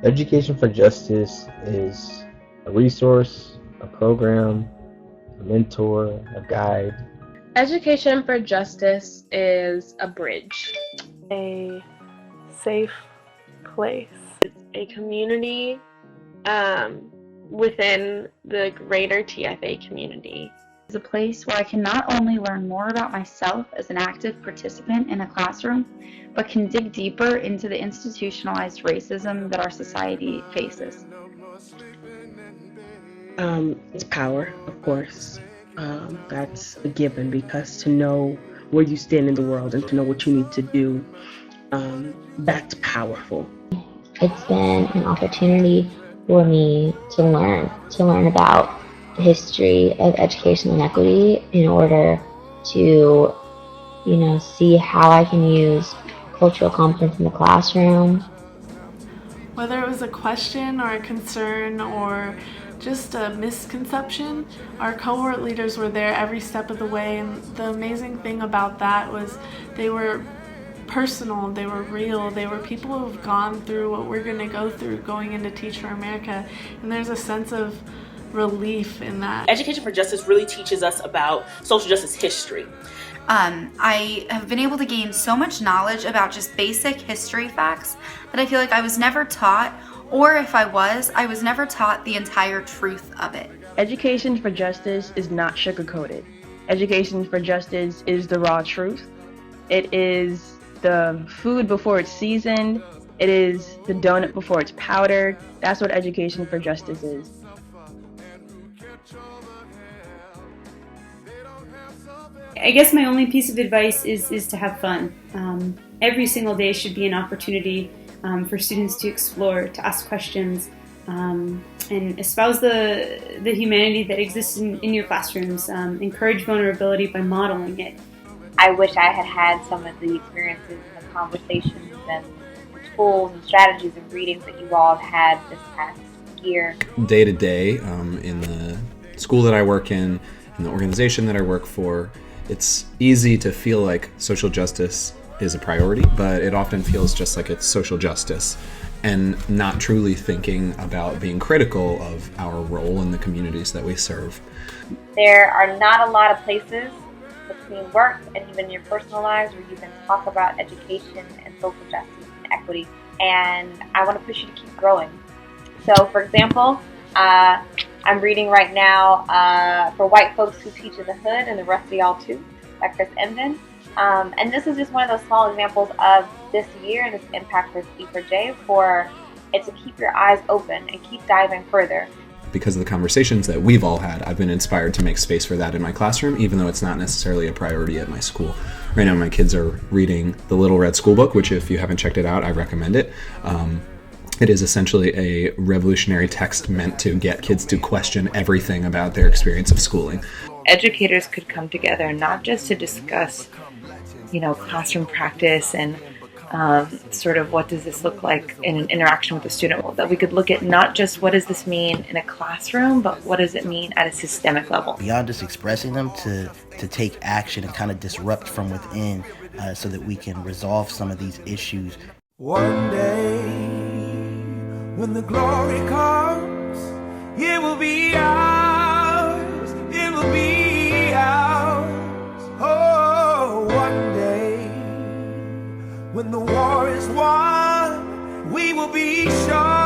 Education for Justice is a resource, a program, a mentor, a guide. Education for Justice is a bridge. A safe place. It's a community within the greater TFA community. It's a place where I can not only learn more about myself as an active participant in a classroom, but can dig deeper into the institutionalized racism that our society faces. It's power, of course. That's a given, because to know where you stand in the world and to know what you need to do, that's powerful. It's been an opportunity for me to learn about the history of education inequity in order to, see how I can use cultural competence in the classroom. Whether it was a question or a concern or just a misconception, our cohort leaders were there every step of the way, and the amazing thing about that was they were personal, they were real, they were people who've gone through what we're going to go through going into Teach for America, and there's a sense of relief in that. Education for Justice really teaches us about social justice history. I have been able to gain so much knowledge about just basic history facts that I feel like I was never taught, or if I was never taught the entire truth of it. Education for Justice is not sugar-coated. Education for Justice is the raw truth. It is the food before it's seasoned. It is the donut before it's powdered. That's what Education for Justice is. I guess my only piece of advice is to have fun. Every single day should be an opportunity for students to explore, to ask questions, and espouse the humanity that exists in your classrooms. Encourage vulnerability by modeling it. I wish I had some of the experiences and the conversations and tools and strategies and readings that you all have had this past year. Day to day, in the school that I work in the organization that I work for, it's easy to feel like social justice is a priority, but it often feels just like it's social justice and not truly thinking about being critical of our role in the communities that we serve. There are not a lot of places between work and even your personal lives where you can talk about education and social justice and equity, and I want to push you to keep growing. So, for example, I'm reading right now For White Folks Who Teach in the Hood and the Rest of Y'all Too by Chris Emden. And this is just one of those small examples of this year and this impact for E4J for it to keep your eyes open and keep diving further. Because of the conversations that we've all had, I've been inspired to make space for that in my classroom, even though it's not necessarily a priority at my school. Right now, my kids are reading The Little Red School Book, which if you haven't checked it out, I recommend it. It is essentially a revolutionary text meant to get kids to question everything about their experience of schooling. Educators could come together not just to discuss, classroom practice and sort of what does this look like in an interaction with the student, that we could look at not just what does this mean in a classroom, but what does it mean at a systemic level. Beyond just expressing them, to take action and kind of disrupt from within so that we can resolve some of these issues. One day, when the glory comes, it will be ours, it will be ours. Oh, one day, when the war is won, we will be sure.